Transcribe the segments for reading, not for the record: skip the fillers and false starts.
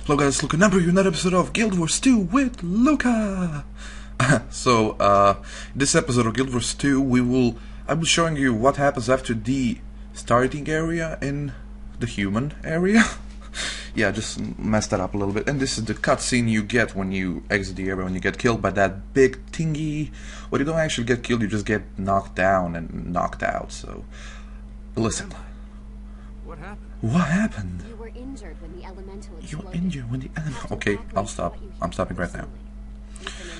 Hello guys, Luka, number you another episode of Guild Wars 2 with Luka! This episode of Guild Wars 2, I'll be showing you what happens after the starting area in the human area. Yeah, just messed that up a little bit. And this is the cutscene you get when you exit the area, when you get killed by that big thingy. Well, you don't actually get killed, you just get knocked down and knocked out, so... Listen. What happened? What happened? You were injured when the elemental exploded. You were injured when the elemental... Okay, I'll stop. I'm stopping right now.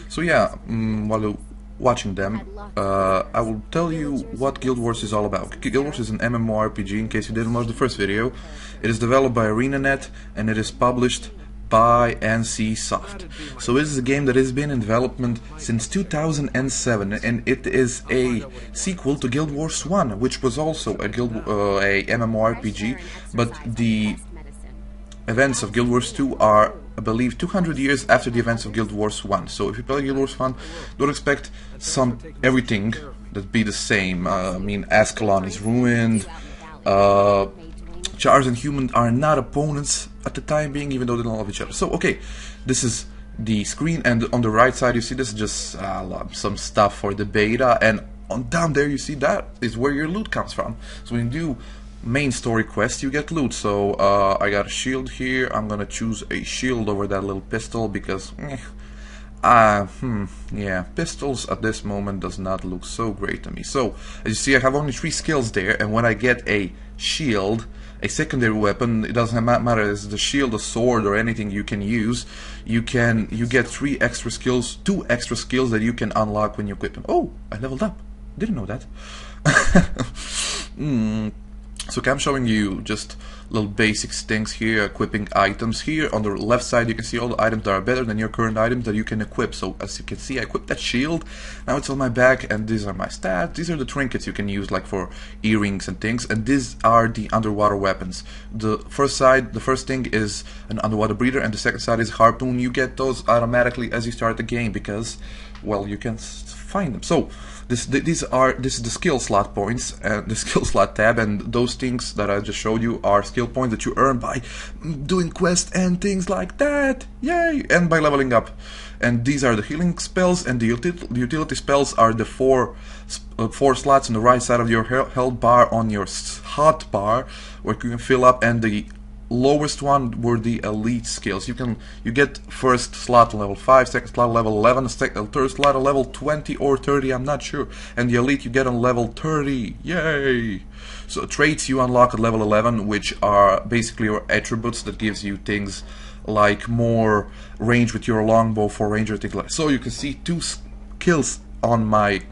So yeah, while watching them, I will tell you what Guild Wars is all about. Guild Wars is an MMORPG, in case you didn't watch the first video. It is developed by ArenaNet, and it is published by NCSoft. So it is a game that has been in development since 2007, and it is a sequel to Guild Wars 1, which was also a MMORPG, but the events of Guild Wars 2 are, I believe, 200 years after the events of Guild Wars 1. So if you play Guild Wars 1, don't expect everything that be the same. I mean, Ascalon is ruined, Chars and humans are not opponents at the time being, even though they don't love each other. So, okay, this is the screen, and on the right side you see this is just some stuff for the beta, and on down there you see that is where your loot comes from. So when you do main story quest, you get loot. So I got a shield here. I'm gonna choose a shield over that little pistol because yeah, pistols at this moment does not look so great to me. So as you see, I have only 3 skills there, and when I get a shield, a secondary weapon, it doesn't matter if it's the shield, a sword, or anything you can use, you get 2 extra skills that you can unlock when you equip them. Oh, I leveled up. Didn't know that. So I'm showing you just little basic things here, equipping items. Here on the left side you can see all the items that are better than your current items that you can equip. So as you can see, I equipped that shield, now it's on my back, and these are my stats. These are the trinkets you can use, like for earrings and things, and these are the underwater weapons. The first thing is an underwater breather, and the second side is harpoon. You get those automatically as you start the game because, well, you can find them. So this is the skill slot points and the skill slot tab, and those things that I just showed you are skill points that you earn by doing quests and things like that. Yay! And by leveling up. And these are the healing spells, and the utility spells are the 4 slots on the right side of your health bar on your hot bar, where you can fill up, and the lowest one were the elite skills. You get first slot level 5, second slot level 11, third slot level 20 or 30, I'm not sure, and the elite you get on level 30. Yay! So traits you unlock at level 11, which are basically your attributes that gives you things like more range with your longbow for ranger, things like. So you can see 2 skills on my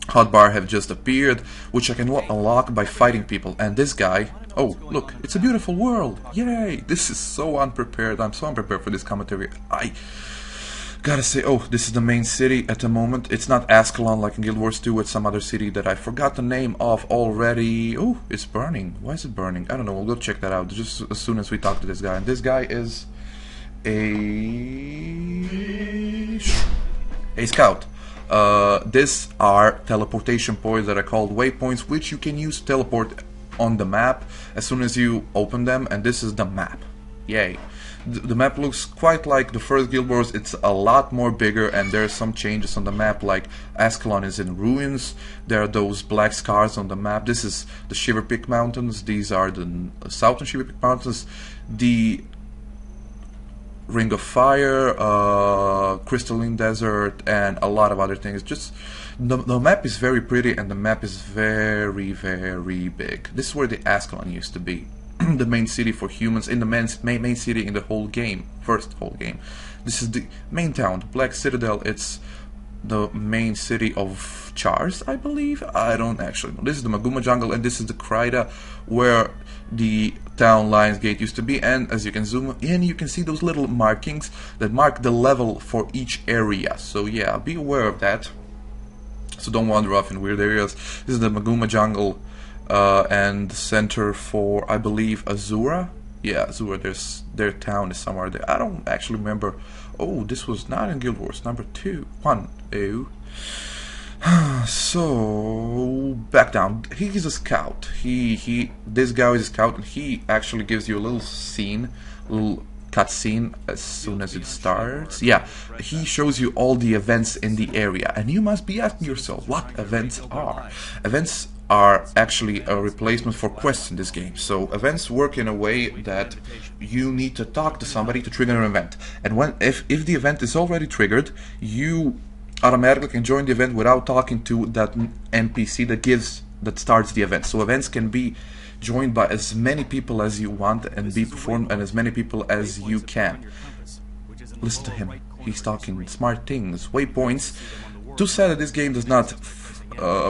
hotbar have just appeared, which I can unlock by fighting people. And this guy, oh look, it's a beautiful world, yay! This is so unprepared. I'm so unprepared for this commentary. I gotta say, oh, this is the main city at the moment. It's not Ascalon like in Guild Wars 2, it's some other city that I forgot the name of already. Oh, it's burning. Why is it burning? I don't know, we'll go check that out just as soon as we talk to this guy. And this guy is a scout. These are teleportation points that are called waypoints, which you can use to teleport on the map as soon as you open them, and this is the map. Yay! The map looks quite like the first Guild Wars. It's a lot more bigger, and there's some changes on the map, like Ascalon is in ruins, there are those black scars on the map. This is the Shiver Peak Mountains, these are the southern Shiver Peak Mountains, the Ring of Fire, Crystalline Desert, and a lot of other things. Just the map is very pretty, and the map is very, very big. This is where the Ascalon used to be, the main city for humans, in the main city in the whole game, first whole game. This is the main town, the Black Citadel. It's the main city of Chars, I believe. I don't actually know. This is the Maguma Jungle, and this is the Kryda, where the town Lions Gate used to be. And as you can zoom in, you can see those little markings that mark the level for each area. So yeah, be aware of that, so don't wander off in weird areas. This is the Maguma Jungle, and the center for, I believe, Azura. Yeah, Azura, their town is somewhere there. I don't actually remember. Oh, this was not in Guild Wars number 1. Oh. So back down. He's a scout. This guy is a scout, and he actually gives you a little scene, little cutscene as soon as it starts. Yeah, he shows you all the events in the area, and you must be asking yourself what events are. Events are actually a replacement for quests in this game. So events work in a way that you need to talk to somebody to trigger an event, and if the event is already triggered, you automatically can join the event without talking to that NPC that starts the event. So events can be joined by as many people as you want and be performed and as many people as you can. Listen to him, he's talking smart things. Waypoints. Too sad that this game does not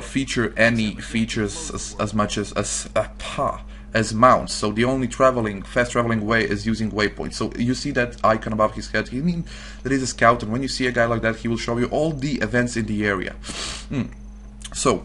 feature any features as much as mounts. So the only fast traveling way is using waypoints. So you see that icon above his head, he means that he's a scout, and when you see a guy like that, he will show you all the events in the area. So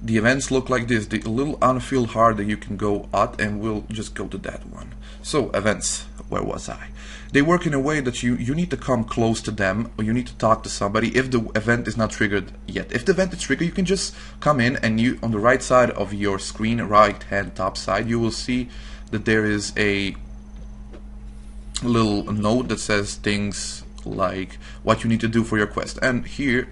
the events look like this, the little unfilled heart that you can go at, and we'll just go to that one. So events, where was I? They work in a way that you need to come close to them, or you need to talk to somebody if the event is not triggered yet. If the event is triggered, you can just come in, and you, on the right side of your screen, right hand top side, you will see that there is a little note that says things like what you need to do for your quest. And here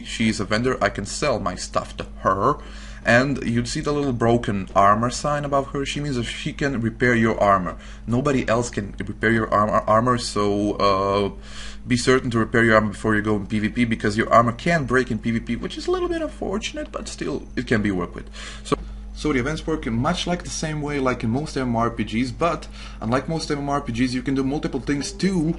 she is a vendor, I can sell my stuff to her, and you'd see the little broken armor sign above her. She means that she can repair your armor. Nobody else can repair your armor, so be certain to repair your armor before you go in PvP, because your armor can break in PvP, which is a little bit unfortunate, but still it can be worked with. So the events work in much like the same way like in most MMORPGs, but unlike most MMORPGs, you can do multiple things to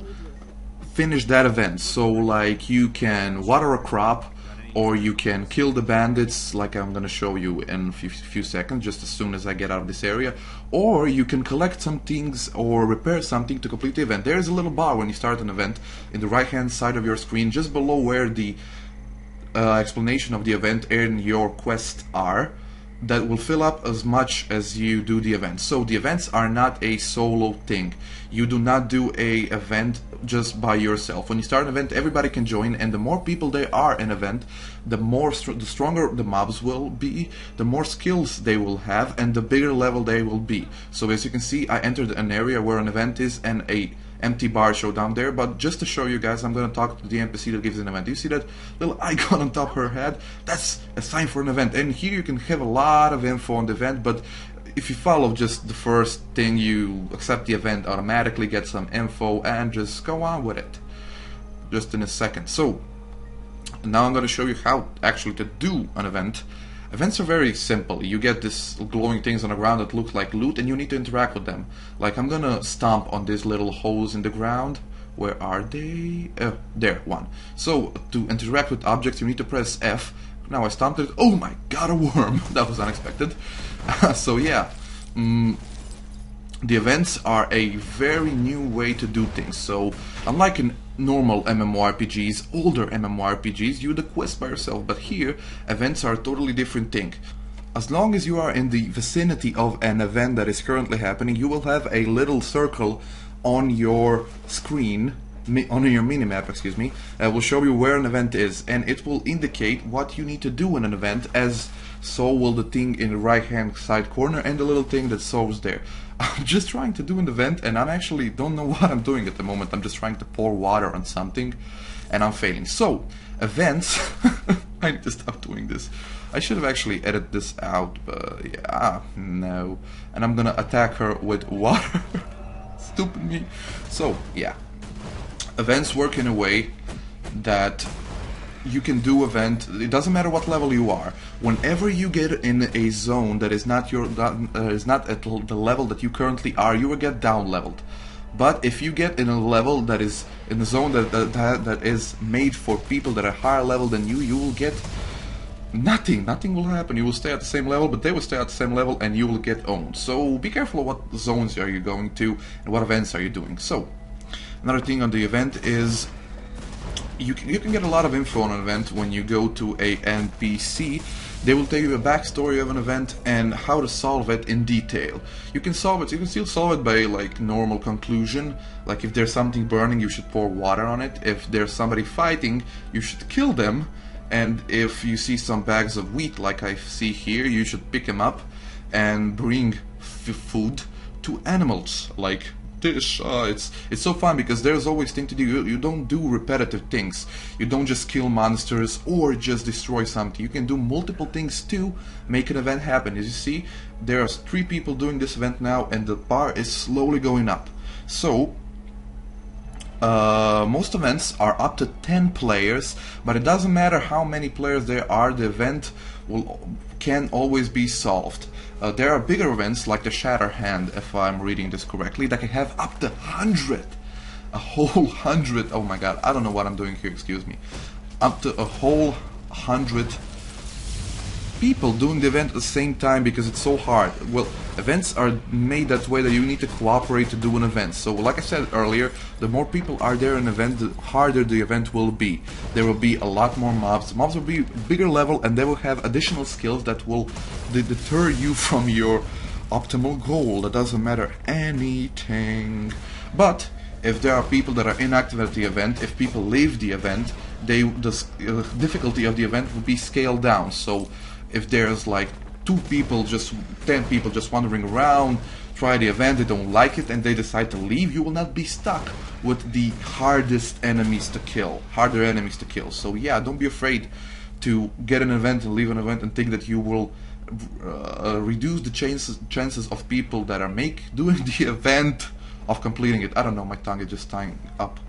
finish that event. So like you can water a crop, or you can kill the bandits, like I'm gonna show you in a few seconds, just as soon as I get out of this area, or you can collect some things or repair something to complete the event. There is a little bar when you start an event in the right hand side of your screen, just below where the explanation of the event and your quests are, that will fill up as much as you do the event. So the events are not a solo thing. You do not do a event just by yourself. When you start an event, everybody can join, and the more people there are in an event, the stronger the mobs will be, the more skills they will have, and the bigger level they will be. So as you can see, I entered an area where an event is, and a empty bar show down there, but just to show you guys, I'm gonna talk to the NPC that gives an event. You see that little icon on top of her head? That's a sign for an event, and here you can have a lot of info on the event, but if you follow just the first thing, you accept the event, automatically get some info, and just go on with it. Just in a second. So now I'm gonna show you how actually to do an event. Events are very simple. You get this glowing things on the ground that look like loot, and you need to interact with them. Like I'm gonna stomp on these little holes in the ground. Where are they? There, one. So to interact with objects, you need to press F. Now I stomped it. Oh my god, a worm! That was unexpected. So yeah, the events are a very new way to do things. So unlike in normal MMORPGs, older MMORPGs, you do the quest by yourself, but here events are a totally different thing. As long as you are in the vicinity of an event that is currently happening, you will have a little circle on your screen, on your minimap, excuse me, will show you where an event is, and it will indicate what you need to do in an event, as so will the thing in the right hand side corner and the little thing that shows there. I'm just trying to do an event, and I actually don't know what I'm doing at the moment. I'm just trying to pour water on something, and I'm failing. So, events, I need to stop doing this. I should have actually edited this out, but yeah, no. And I'm gonna attack her with water. Stupid me. So, yeah. Events work in a way that you can do event. It doesn't matter what level you are. Whenever you get in a zone that is not is not at the level that you currently are, you will get down leveled. But if you get in a level that is in a zone that is made for people that are higher level than you, you will get nothing. Nothing will happen. You will stay at the same level, but they will stay at the same level, and you will get owned. So be careful of what zones are you going to and what events are you doing. So another thing on the event is you can get a lot of info on an event when you go to a NPC. They will tell you a backstory of an event and how to solve it in detail. You can solve it. You can still solve it by like normal conclusion. Like if there's something burning, you should pour water on it. If there's somebody fighting, you should kill them. And if you see some bags of wheat, like I see here, you should pick them up and bring food to animals, like this. It's so fun because there's always things to do. You don't do repetitive things. You don't just kill monsters or just destroy something. You can do multiple things to make an event happen. As you see, there are 3 people doing this event now, and the bar is slowly going up. So most events are up to 10 players, but it doesn't matter how many players there are, the event can always be solved. There are bigger events like the Shatter Hand, if I'm reading this correctly, that can have up to 100. A whole 100. Oh my god, I don't know what I'm doing here, excuse me. Up to a whole 100 people doing the event at the same time because it's so hard. Well, events are made that way that you need to cooperate to do an event. So like I said earlier, the more people are there in an event, the harder the event will be. There will be a lot more mobs. Mobs will be bigger level and they will have additional skills that will deter you from your optimal goal. That doesn't matter anything. But if there are people that are inactive at the event, if people leave the event, the difficulty of the event will be scaled down. So if there's like 10 people just wandering around, try the event, they don't like it and they decide to leave, you will not be stuck with the hardest enemies to kill, harder enemies to kill. So yeah, don't be afraid to get an event and leave an event and think that you will reduce the chances of people that are doing the event of completing it. I don't know, my tongue is just tying up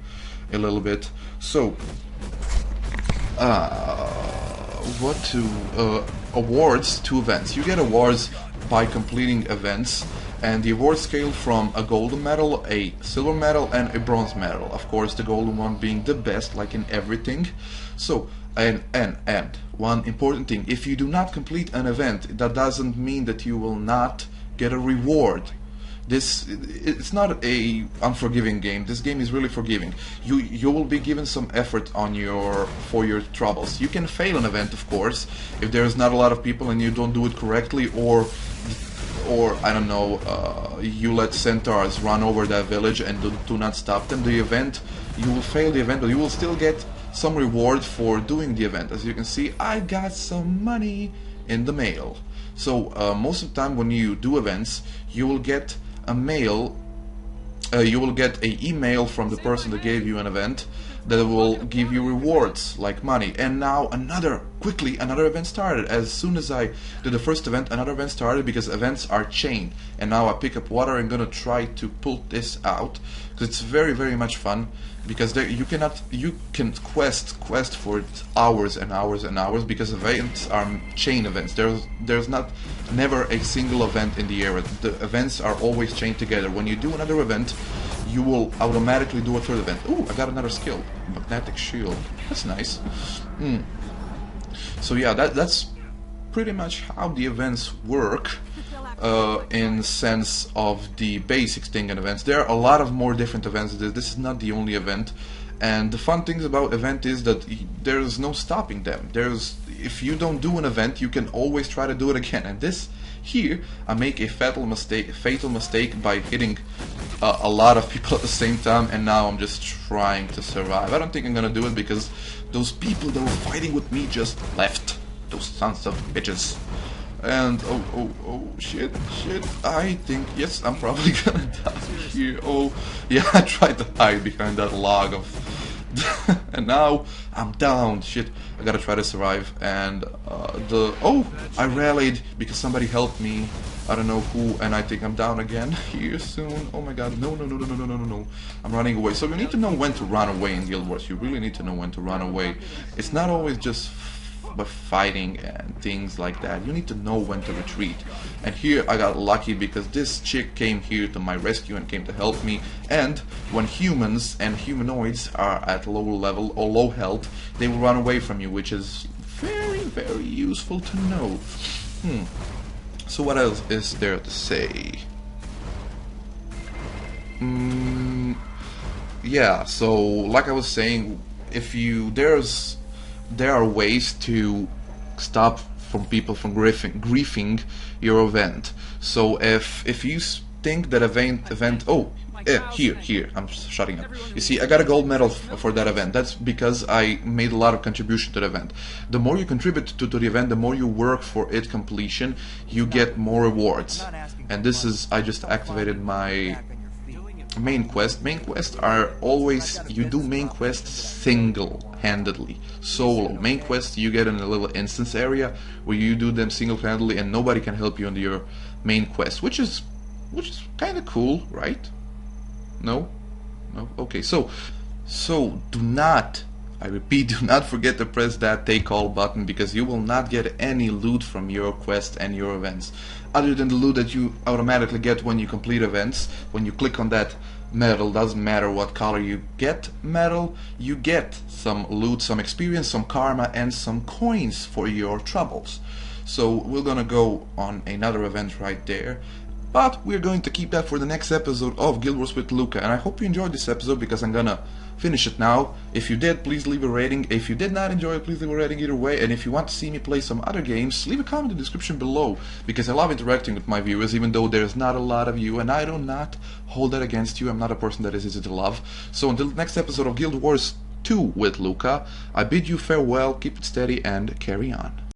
a little bit. So awards to events. You get awards by completing events, and the awards scale from a golden medal, a silver medal, and a bronze medal. Of course, the golden one being the best, like in everything. So, and one important thing: if you do not complete an event, that doesn't mean that you will not get a reward. It's not a unforgiving game. This game is really forgiving. You will be given some effort on for your troubles. You can fail an event, of course, if there's not a lot of people and you don't do it correctly, or I don't know, you let centaurs run over that village and do not stop them. The event, you will fail the event, but you will still get some reward for doing the event. As you can see, I got some money in the mail. So most of the time when you do events, you will get a mail, you will get an email from the person that gave you an event that will give you rewards like money. And now another event started. As soon as I did the first event, another event started, because events are chained. And now I pick up water. I'm gonna try to pull this out because it's very, very much fun. Because you can quest for hours and hours and hours, because events are chain events. There's never a single event in the area. The events are always chained together. When you do another event, you will automatically do a third event. Ooh, I got another skill, magnetic shield. That's nice. So yeah, that's pretty much how the events work. In the sense of the basic thing in events. There are a lot of more different events. This is not the only event, and the fun things about event is that there's no stopping them. If you don't do an event, you can always try to do it again. And this here, I make a fatal mistake by hitting a lot of people at the same time, and now I'm just trying to survive. I don't think I'm gonna do it because those people that were fighting with me just left. Those sons of bitches. And oh shit, I think, yes, I'm probably gonna die here. Oh yeah, I tried to hide behind that log of and now I'm down. Shit, I gotta try to survive. And I rallied because somebody helped me, I don't know who, and I think I'm down again here soon. Oh my god, no, I'm running away. So you need to know when to run away in Guild Wars. You really need to know when to run away. It's not always just by fighting and things like that. You need to know when to retreat. And here I got lucky because this chick came here to my rescue and came to help me. And when humans and humanoids are at low level or low health, they will run away from you, which is very, very useful to know. So what else is there to say? Yeah, so like I was saying, there are ways to stop from people from griefing your event. So if you think that here, I'm shutting up. You see, I got a gold medal for that event. That's because I made a lot of contribution to the event. The more you contribute to the event, the more you work for its completion, you get more rewards. And this is, I just activated my main quest. Main quests are always, you do main quests single-handedly, solo. Main quests you get in a little instance area where you do them single-handedly and nobody can help you on your main quest, which is kind of cool, right? No? No? Okay, so do not, I repeat, do not forget to press that take all button, because you will not get any loot from your quest and your events, other than the loot that you automatically get when you complete events. When you click on that medal, doesn't matter what color you get medal, you get some loot, some experience, some karma, and some coins for your troubles. So we're gonna go on another event right there, but we're going to keep that for the next episode of Guild Wars with Luka. And I hope you enjoyed this episode, because I'm gonna finish it now. If you did, please leave a rating. If you did not enjoy it, please leave a rating either way. And if you want to see me play some other games, leave a comment in the description below, because I love interacting with my viewers, even though there's not a lot of you, and I do not hold that against you. I'm not a person that is easy to love. So until the next episode of Guild Wars 2 with Luka, I bid you farewell, keep it steady, and carry on.